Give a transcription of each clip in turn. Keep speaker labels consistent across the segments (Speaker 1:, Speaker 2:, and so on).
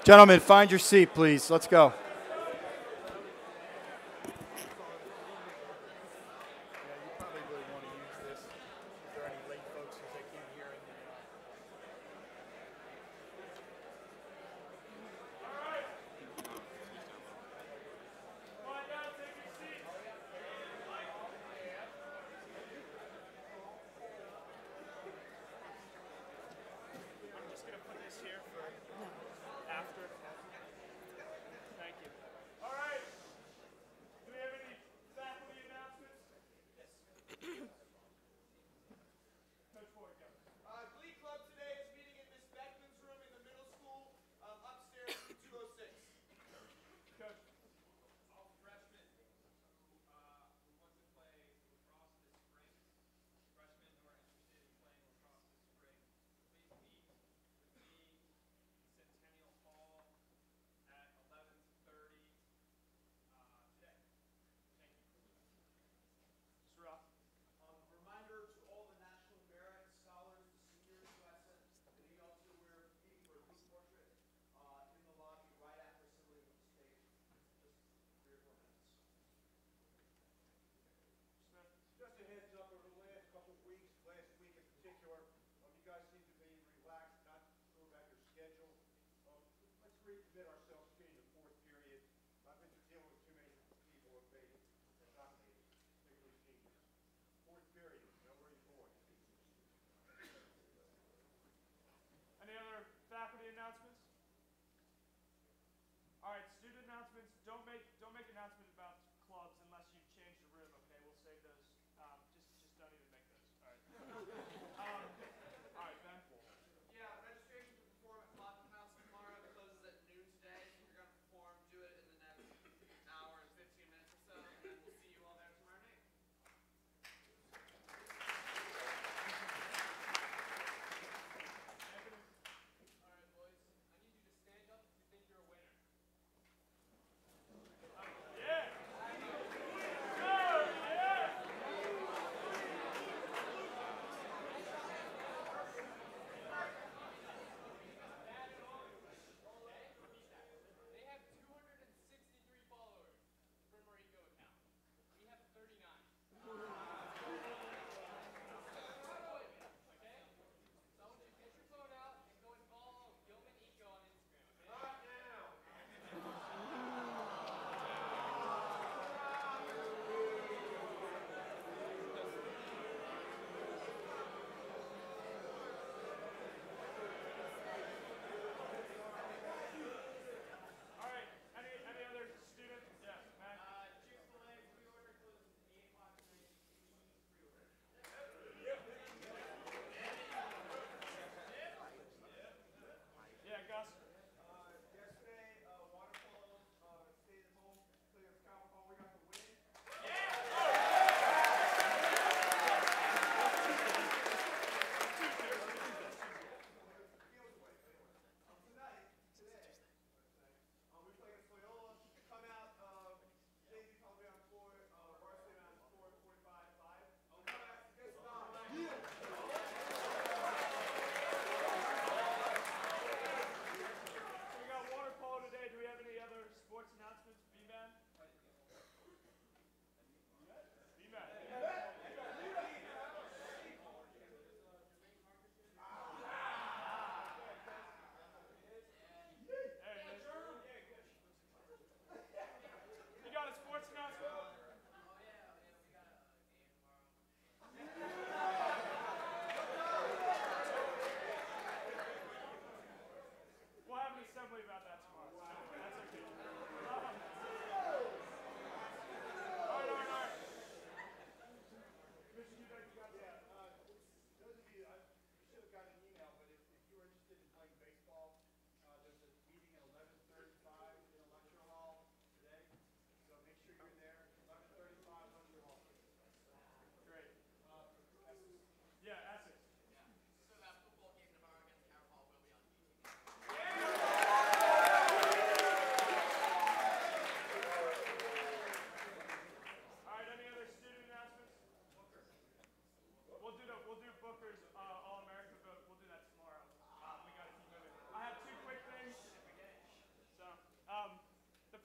Speaker 1: Gentlemen, find your seat, please. Let's go.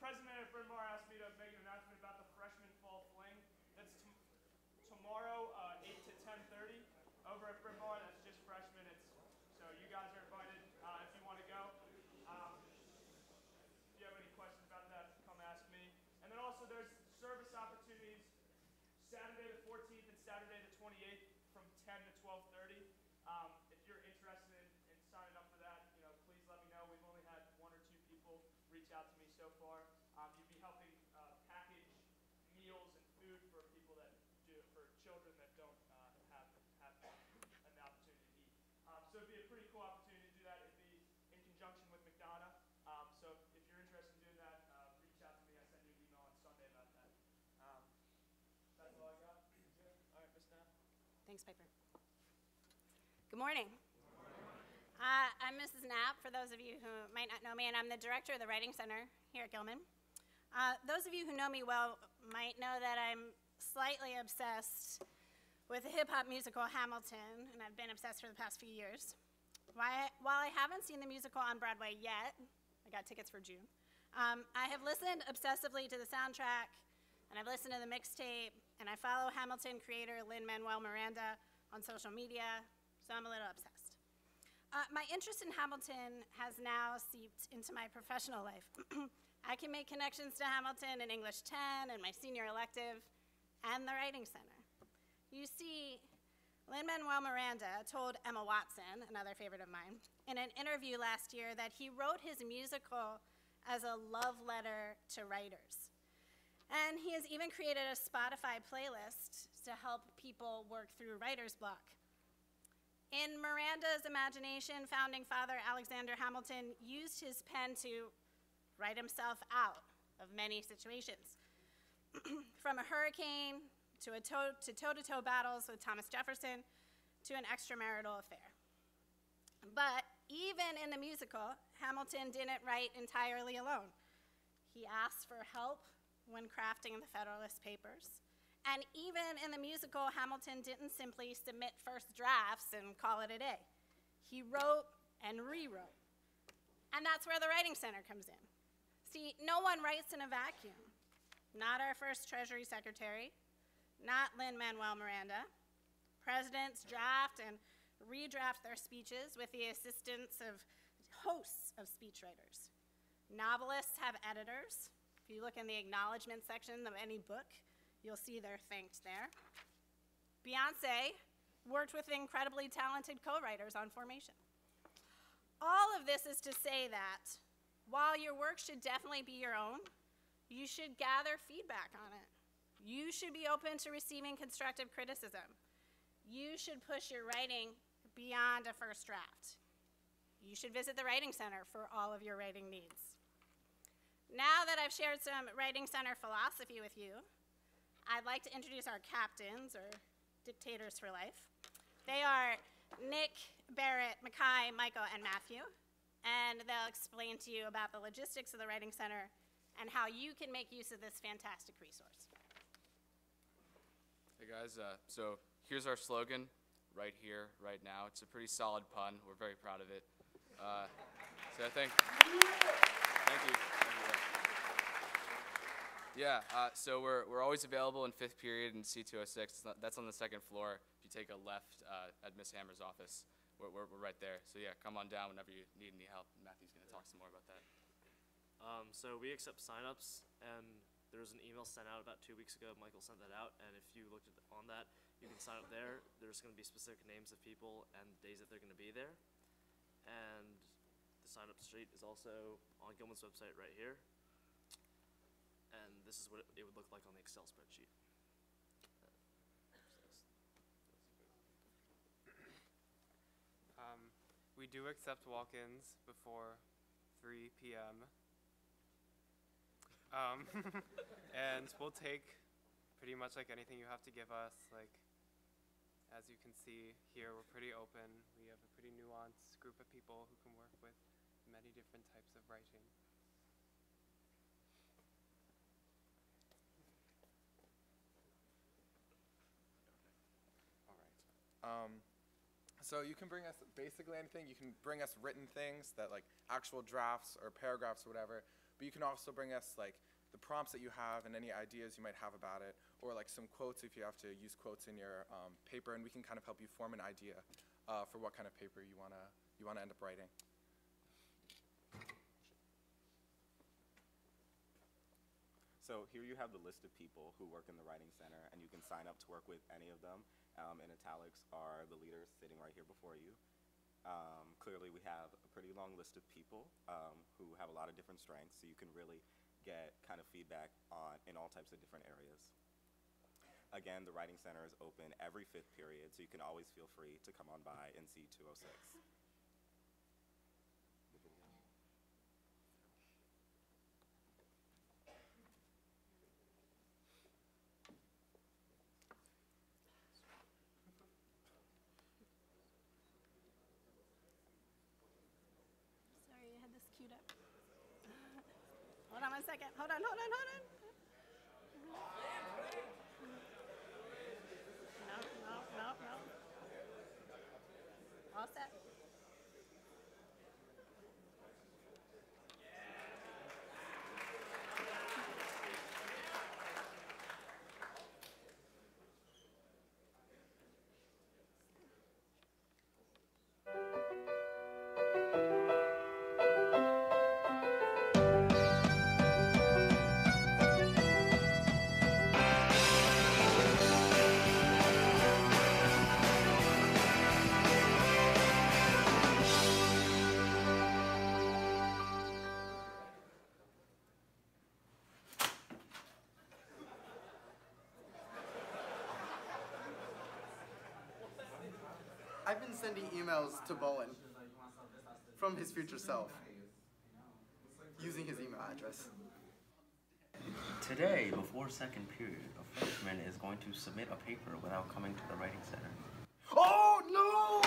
Speaker 2: president at Bryn Mawr asked me to make an announcement about the freshman fall fling. That's tomorrow, 8 to 10:30, over at Bryn Mawr. That's just freshmen. So you guys are invited if you want to go. If you have any questions about that, come ask me. And then also there's service opportunities Saturday the 14th and Saturday the 28th from 10 to 12:30. If you're interested in signing up for that, please let me know. We've only had one or two people reach out to me so far. You'd be helping package meals and food for people for children that don't have an opportunity to eat. So it'd be a pretty cool opportunity to do that. It'd be in conjunction with McDonough. So if you're interested in doing that, reach out to me. I send you an email on Sunday about that. That's all I got. All right, Ms. Knapp.
Speaker 3: Thanks, Piper. Good morning. I'm Mrs. Knapp, for those of you who might not know me, and I'm the director of the Writing Center here at Gilman. Those of you who know me well might know that I'm slightly obsessed with the hip-hop musical Hamilton, and I've been obsessed for the past few years. While I haven't seen the musical on Broadway yet, I got tickets for June, I have listened obsessively to the soundtrack, and I've listened to the mixtape, and I follow Hamilton creator Lin-Manuel Miranda on social media, so I'm a little obsessed. My interest in Hamilton has now seeped into my professional life. I can make connections to Hamilton in English 10 and my senior elective and the Writing Center. You see, Lin-Manuel Miranda told Emma Watson, another favorite of mine, in an interview last year that he wrote his musical as a love letter to writers. And he has even created a Spotify playlist to help people work through writer's block. In Miranda's imagination, founding father Alexander Hamilton used his pen to write himself out of many situations, from a hurricane to toe-to-toe battles with Thomas Jefferson to an extramarital affair. But even in the musical, Hamilton didn't write entirely alone. He asked for help when crafting the Federalist Papers. And even in the musical, Hamilton didn't simply submit first drafts and call it a day. He wrote and rewrote. And that's where the Writing Center comes in. See, no one writes in a vacuum. Not our first Treasury Secretary, not Lin-Manuel Miranda. Presidents draft and redraft their speeches with the assistance of hosts of speechwriters. Novelists have editors. If you look in the acknowledgement section of any book, you'll see they're thanked there. Beyonce worked with incredibly talented co-writers on Formation. All of this is to say that while your work should definitely be your own, you should gather feedback on it. You should be open to receiving constructive criticism. You should push your writing beyond a first draft. You should visit the Writing Center for all of your writing needs. Now that I've shared some Writing Center philosophy with you, I'd like to introduce our captains, or dictators for life. They are Nick, Barrett, Mackay, Michael, and Matthew, and they'll explain to you about the logistics of the Writing Center and how you can make use of this fantastic resource.
Speaker 4: Hey guys, so here's our slogan, right here, right now. It's a pretty solid pun. We're very proud of it. So thank you. Yeah, so we're always available in 5th period in C206. That's on the 2nd floor. If you take a left at Miss Hammer's office, we're right there. So yeah, come on down whenever you need any help. Matthew's going to talk some more about that.
Speaker 5: So we accept signups, and there was an email sent out about 2 weeks ago. Michael sent that out, and if you looked on that, you can sign up there. There's going to be specific names of people and days that they're going to be there. And the sign-up sheet is also on Gilman's website right here. And this is what it would look like on the Excel spreadsheet.
Speaker 6: We do accept walk-ins before 3 p.m. And we'll take pretty much like anything you have to give us. Like, as you can see here, we're pretty open. We have a pretty nuanced group of people who can work with many different types of writing.
Speaker 7: So you can bring us basically anything. You can bring us written things that like actual drafts or paragraphs or whatever. But you can also bring us like the prompts that you have and any ideas you might have about it, or like some quotes if you have to use quotes in your paper, and we can kind of help you form an idea for what kind of paper you wanna end up writing.
Speaker 8: So here you have the list of people who work in the Writing Center, and you can sign up to work with any of them. In italics are the leaders sitting right here before you. Clearly we have a pretty long list of people who have a lot of different strengths, so you can really get kind of feedback in all types of different areas. Again, the Writing Center is open every 5th period, so you can always feel free to come on by and see 206.
Speaker 3: Sorry, I had this queued up. Hold on 1 second. Hold on. No. All set.
Speaker 9: I've been sending emails to Bowen from his future self using his email address.
Speaker 10: Today, before second period, a freshman is going to submit a paper without coming to the Writing Center.
Speaker 9: Oh no!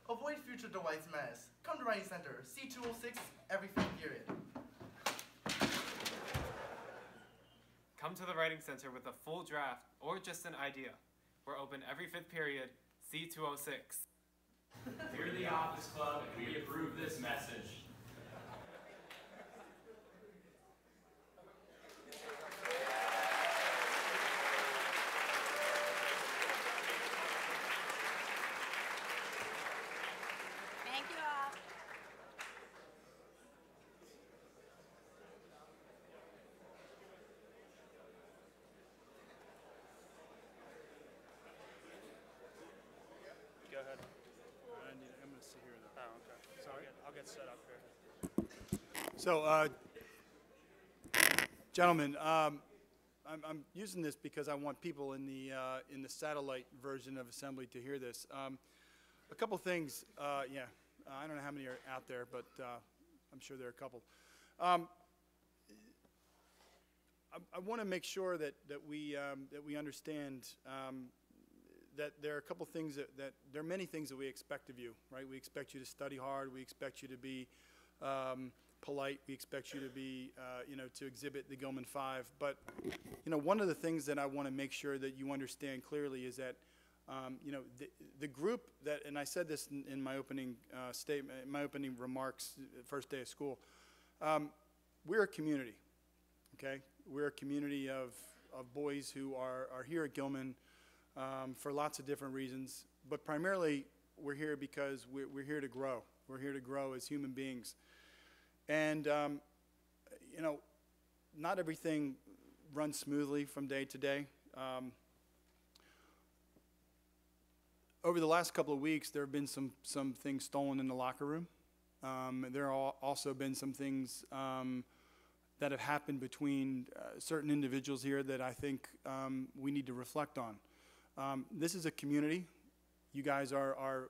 Speaker 9: Avoid future Dwight's mess. Come to Writing Center, C206, every 5th period.
Speaker 6: Come to the Writing Center with a full draft or just an idea. We're open every 5th period, C206.
Speaker 11: We're the Office Club, and we approve this message.
Speaker 3: Thank you all.
Speaker 2: Go ahead. I'm going to sit here. Oh, okay. Sorry. I'll get set up here.
Speaker 1: So, gentlemen, I'm using this because I want people in the satellite version of Assembly to hear this. A couple things. Yeah, I don't know how many are out there, but I'm sure there are a couple. I want to make sure that we understand that there are a couple things that there are many things that we expect of you, right? We expect you to study hard. We expect you to be polite. We expect you to be, to exhibit the Gilman 5. But, one of the things that I want to make sure that you understand clearly is that, the group that, and I said this in my opening statement, my opening remarks, first day of school, we're a community, okay? We're a community of boys who are here at Gilman for lots of different reasons, but primarily we're here because we're here to grow. We're here to grow as human beings. And, not everything runs smoothly from day to day. Over the last couple of weeks, there have been some things stolen in the locker room. There have also been some things that have happened between certain individuals here that I think we need to reflect on. This is a community. You guys are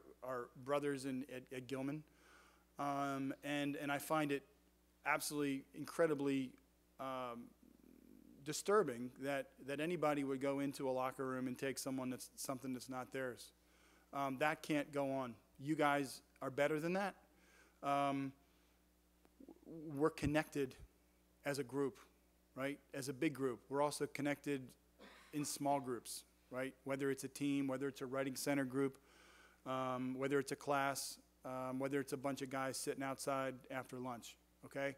Speaker 1: brothers at Gilman. And I find it absolutely incredibly disturbing that anybody would go into a locker room and take something that's not theirs. That can't go on. You guys are better than that. We're connected as a group, right? As a big group. We're also connected in small groups, right? Whether it's a team, whether it's a writing center group, whether it's a class, whether it's a bunch of guys sitting outside after lunch, okay?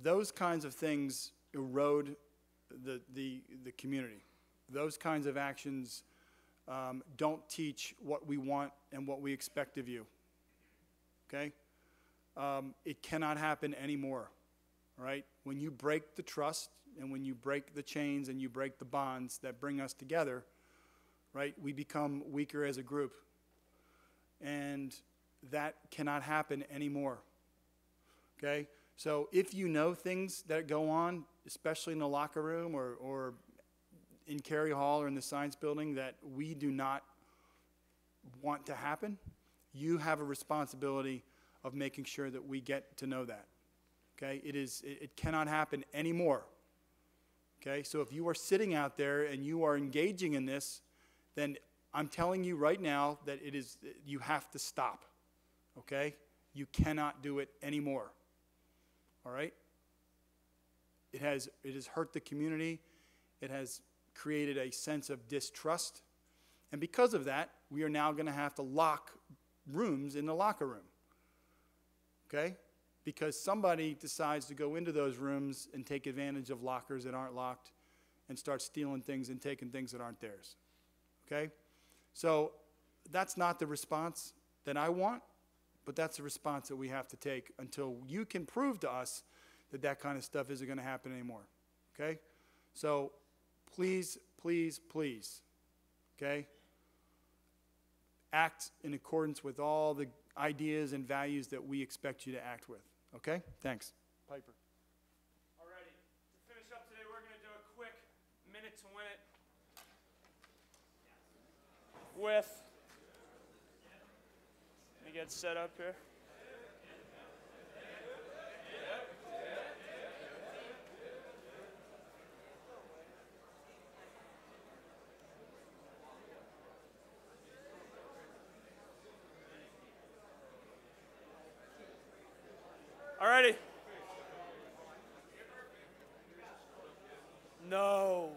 Speaker 1: Those kinds of things erode the community. Those kinds of actions don't teach what we want and what we expect of you, okay? It cannot happen anymore, all right? When you break the trust and when you break the chains and you break the bonds that bring us together, right, we become weaker as a group. And that cannot happen anymore, okay? So if you know things that go on, especially in the locker room or in Cary Hall or in the science building that we do not want to happen, you have a responsibility of making sure that we get to know that, okay? It cannot happen anymore, okay? So if you are sitting out there and you are engaging in this, then I'm telling you right now that you have to stop, okay? You cannot do it anymore, all right? It has hurt the community. It has created a sense of distrust. And because of that, we are now going to have to lock rooms in the locker room, okay? Because somebody decides to go into those rooms and take advantage of lockers that aren't locked and start stealing things and taking things that aren't theirs, okay? So that's not the response that I want, but that's the response that we have to take until you can prove to us that that kind of stuff isn't going to happen anymore, okay? So please, please, please, okay, act in accordance with all the ideas and values that we expect you to act with, okay? Thanks. Piper.
Speaker 2: Alrighty, to finish up today, we're going to do a quick minute to win it with, let me get set up here. Alrighty. No.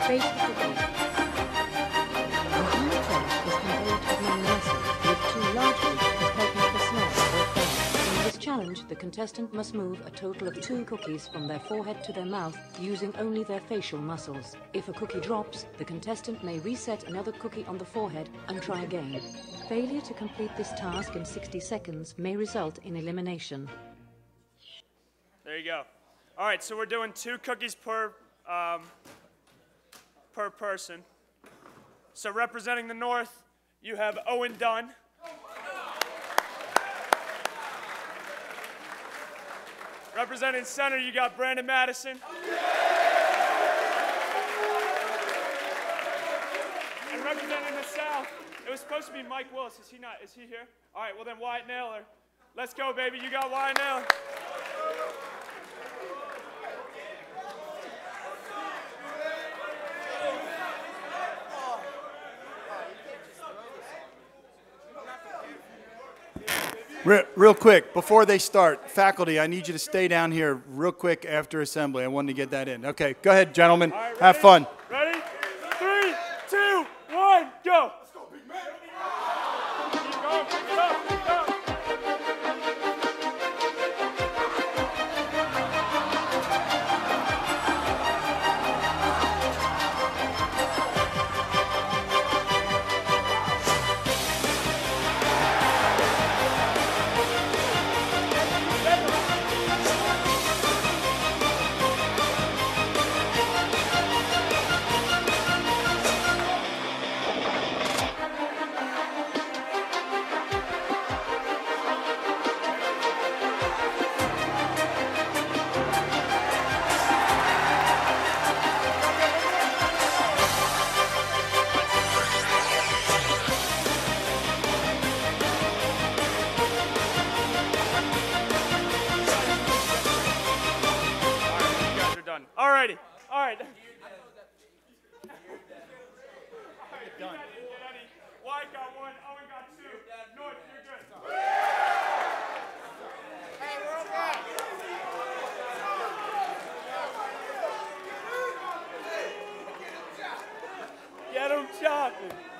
Speaker 12: Trace the cookie. The honey trace is composed of many muscles, with two large groups as potent for smell or fire. In this challenge, the contestant must move a total of 2 cookies from their forehead to their mouth using only their facial muscles. If a cookie drops, the contestant may reset another cookie on the forehead and try again. Failure to complete this task in 60 seconds may result in elimination.
Speaker 2: There you go. All right, so we're doing 2 cookies per person. So representing the North, you have Owen Dunn. Representing Center, you got Brandon Madison. And representing the South, it was supposed to be Mike Willis. Is he not? Is he here? All right, well then Wyatt Naylor. Let's go, baby. You got Wyatt Naylor.
Speaker 1: Real quick, before they start, faculty, I need you to stay down here real quick after assembly. I wanted to get that in. Okay, go ahead, gentlemen.
Speaker 2: All right,
Speaker 1: have fun.
Speaker 2: Ready? 3, 2, 1, go. Let's go, big man. Keep going, pick it up, pick it up. Alrighty, all right. White got one, Owen got two. North, you're good.
Speaker 1: Get him chopping.